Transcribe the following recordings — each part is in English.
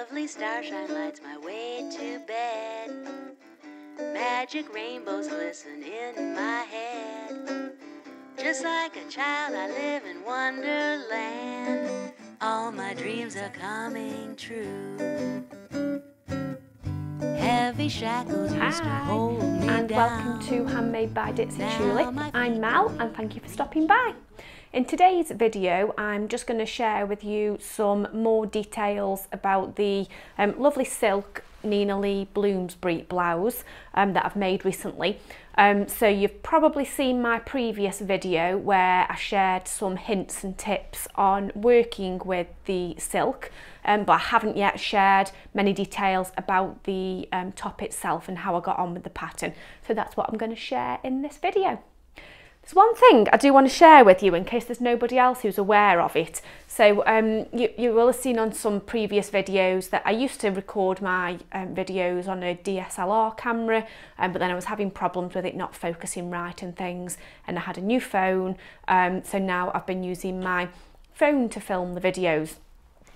Lovely starshine lights my way to bed. Magic rainbows glisten in my head. Just like a child I live in Wonderland. All my dreams are coming true. Heavy shackles used to hold me and down. welcome to Handmade by Ditsy Tulip. I'm Mel and thank you for stopping by. In today's video I'm just going to share with you some more details about the lovely silk Nina Lee Bloomsbury blouse that I've made recently. So you've probably seen my previous video where I shared some hints and tips on working with the silk, but I haven't yet shared many details about the top itself and how I got on with the pattern. So that's what I'm going to share in this video. There's one thing I do want to share with you in case there's nobody else who's aware of it. So you will have seen on some previous videos that I used to record my videos on a DSLR camera, but then I was having problems with it not focusing right and things, and I had a new phone, so now I've been using my phone to film the videos.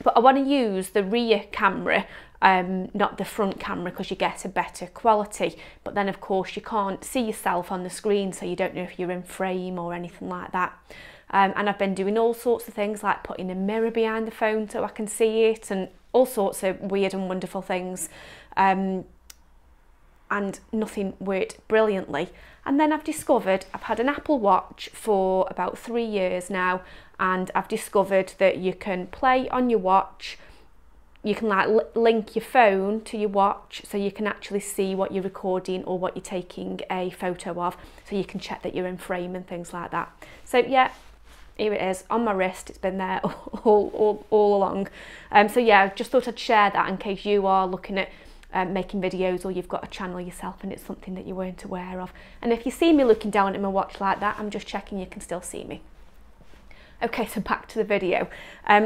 But I want to use the rear camera, not the front camera, because you get a better quality. But then of course you can't see yourself on the screen, so you don't know if you're in frame or anything like that. And I've been doing all sorts of things like putting a mirror behind the phone so I can see it, and all sorts of weird and wonderful things. And nothing worked brilliantly. And then I've discovered, I've had an Apple Watch for about 3 years now, and I've discovered that you can play on your watch. You can like link your phone to your watch so you can actually see what you're recording or what you're taking a photo of, so you can check that you're in frame and things like that. So yeah, here it is on my wrist. It's been there all along. So yeah, I just thought I'd share that in case you are looking at making videos, or you've got a channel yourself and it's something that you weren't aware of. And if you see me looking down at my watch like that, I'm just checking you can still see me. Okay, so back to the video.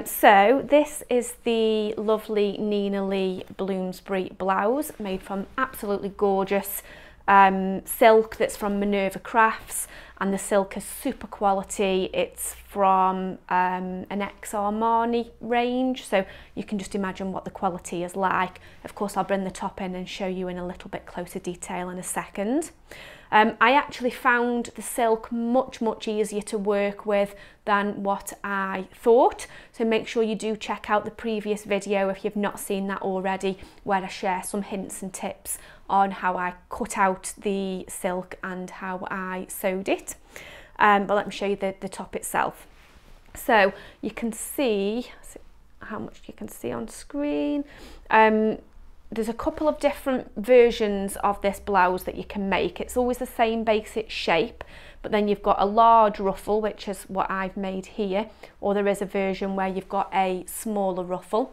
So this is the lovely Nina Lee Bloomsbury blouse made from absolutely gorgeous silk that's from Minerva Crafts, and the silk is super quality. It's from an ex-Armani range, so you can just imagine what the quality is like. Of course I'll bring the top in and show you in a little bit closer detail in a second. I actually found the silk much easier to work with than what I thought, so make sure you do check out the previous video if you've not seen that already, where I share some hints and tips on how I cut out the silk and how I sewed it. But let me show you the top itself. So you can see how much you can see on screen. There's a couple of different versions of this blouse that you can make. It's always the same basic shape, but then you've got a large ruffle, which is what I've made here, or there is a version where you've got a smaller ruffle.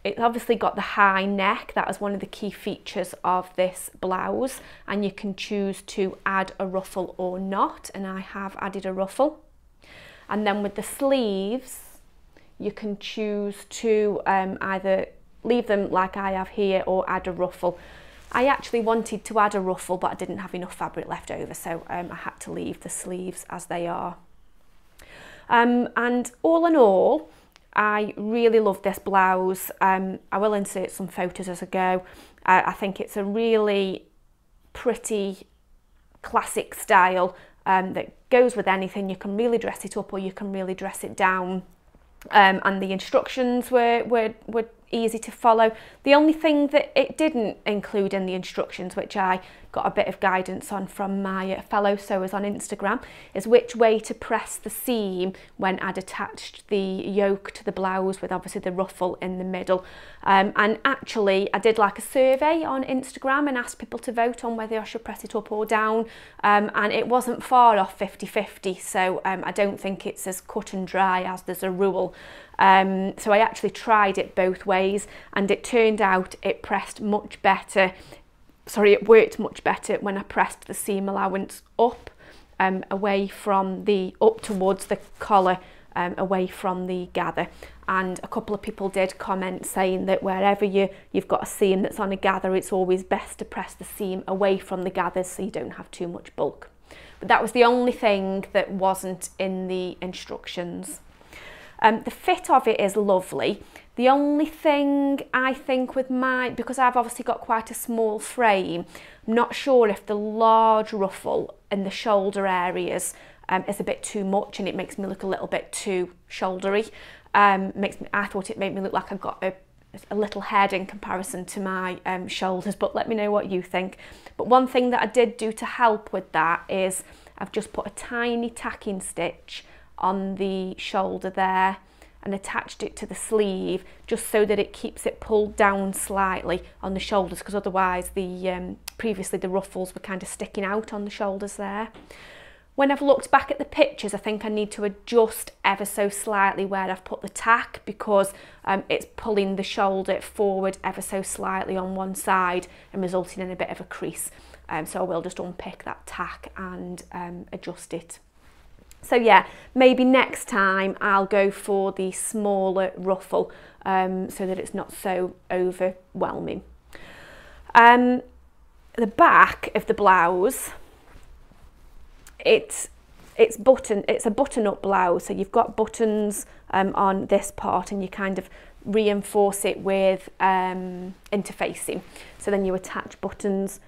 It's obviously got the high neck. That is one of the key features of this blouse, and you can choose to add a ruffle or not, and I have added a ruffle. And then with the sleeves, you can choose to either leave them like I have here or add a ruffle. I actually wanted to add a ruffle, but I didn't have enough fabric left over, so I had to leave the sleeves as they are. And all in all, I really love this blouse. I will insert some photos as I go. I think it's a really pretty classic style that goes with anything. You can really dress it up or you can really dress it down. And the instructions were easy to follow. The only thing that it didn't include in the instructions, which I got a bit of guidance on from my fellow sewers on Instagram, is which way to press the seam when I'd attached the yoke to the blouse, with obviously the ruffle in the middle. And actually I did like a survey on Instagram and asked people to vote on whether I should press it up or down, and it wasn't far off 50-50, so I don't think it's as cut and dry as there's a rule. So I actually tried it both ways, and it turned out it pressed much better. Sorry, it worked much better when I pressed the seam allowance up, away from the, up towards the collar, away from the gather. And a couple of people did comment saying that wherever you've got a seam that's on a gather, it's always best to press the seam away from the gathers so you don't have too much bulk. But that was the only thing that wasn't in the instructions. The fit of it is lovely. The only thing I think with because I've obviously got quite a small frame, I'm not sure if the large ruffle in the shoulder areas is a bit too much and it makes me look a little bit too shouldery. I thought it made me look like I've got a little head in comparison to my shoulders, but let me know what you think. But one thing that I did do to help with that is I've just put a tiny tacking stitch on the shoulder there and attached it to the sleeve just so that it keeps it pulled down slightly on the shoulders, because otherwise previously the ruffles were kind of sticking out on the shoulders there. When I've looked back at the pictures, I think I need to adjust ever so slightly where I've put the tack, because it's pulling the shoulder forward ever so slightly on one side and resulting in a bit of a crease. So I will just unpick that tack and adjust it. So yeah, maybe next time I'll go for the smaller ruffle so that it's not so overwhelming. The back of the blouse, it's a button-up blouse, so you've got buttons on this part and you kind of reinforce it with interfacing. So then you attach buttons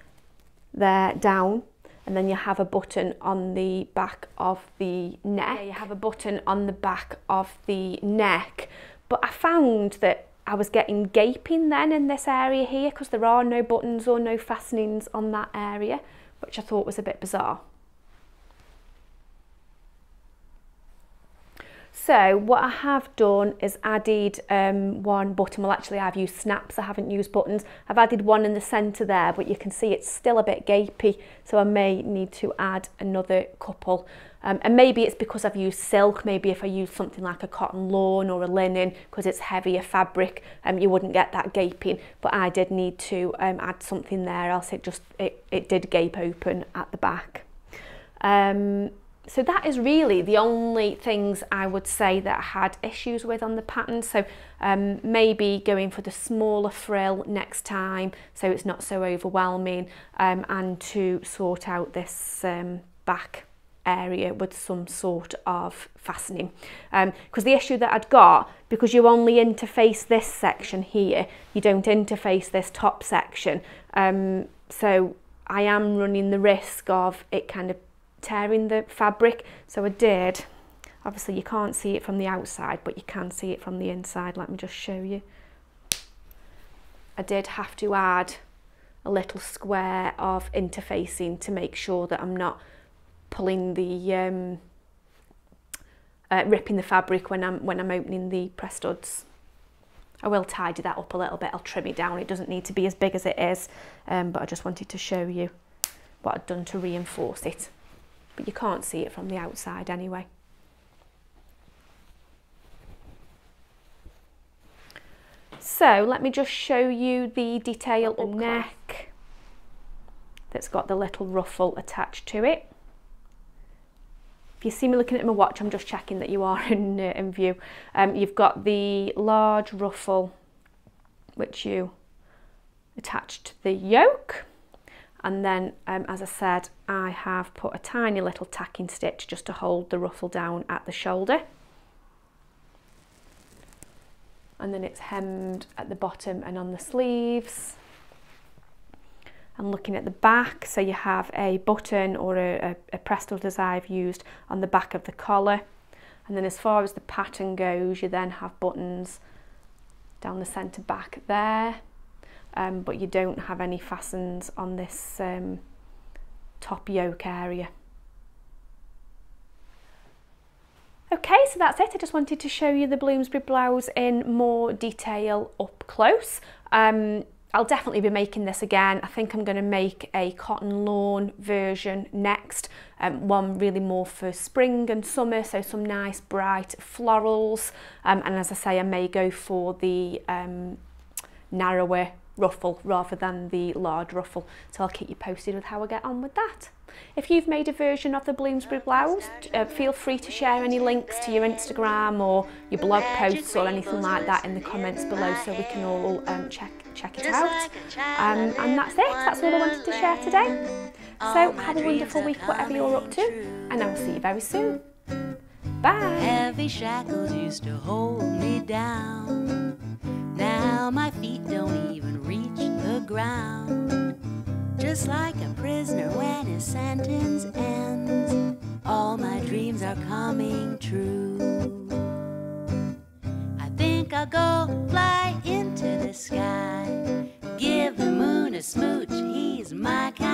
there down, and then you have a button on the back of the neck. Yeah, you have a button on the back of the neck, but I found that I was getting gaping then in this area here because there are no buttons or no fastenings on that area, which I thought was a bit bizarre. So what I have done is added one button. Well, actually I've used snaps, I haven't used buttons. I've added one in the centre there, but you can see it's still a bit gapey, so I may need to add another couple. And maybe it's because I've used silk. Maybe if I use something like a cotton lawn or a linen, because it's heavier fabric, you wouldn't get that gaping. But I did need to add something there, else it did gape open at the back. So that is really the only things I would say that I had issues with on the pattern. So maybe going for the smaller frill next time so it's not so overwhelming, and to sort out this back area with some sort of fastening. Because the issue that I'd got, because you only interface this section here, you don't interface this top section. So I am running the risk of it kind of tearing the fabric. So I did, obviously you can't see it from the outside, but you can see it from the inside. Let me just show you. I did have to add a little square of interfacing to make sure that I'm not pulling the ripping the fabric when I'm opening the press studs. I will tidy that up a little bit. I'll trim it down. It doesn't need to be as big as it is, but I just wanted to show you what I'd done to reinforce it. But you can't see it from the outside anyway. So let me just show you the detail of the neck that's got the little ruffle attached to it. If you see me looking at my watch, I'm just checking that you are in view. You've got the large ruffle which you attach to the yoke. And then, as I said, I have put a tiny little tacking stitch just to hold the ruffle down at the shoulder. And then it's hemmed at the bottom and on the sleeves. And looking at the back, so you have a button or a press stud as I've used on the back of the collar. And then as far as the pattern goes, you then have buttons down the centre back there. But you don't have any fastens on this top yoke area. Okay, so that's it. I just wanted to show you the Bloomsbury blouse in more detail up close. I'll definitely be making this again. I think I'm going to make a cotton lawn version next, one really more for spring and summer, so some nice bright florals, and as I say, I may go for the narrower ruffle rather than the large ruffle, so I'll keep you posted with how I get on with that. If you've made a version of the Bloomsbury blouse, feel free to share any links to your Instagram or your blog posts or anything like that in the comments below so we can all check it out. And that's it, that's all I wanted to share today. So have a wonderful week whatever you're up to, and I'll see you very soon. Bye! Heavy shackles used to hold me down. ground, just like a prisoner when his sentence ends. All my dreams are coming true. I think I'll go fly into the sky, give the moon a smooch, he's my kind.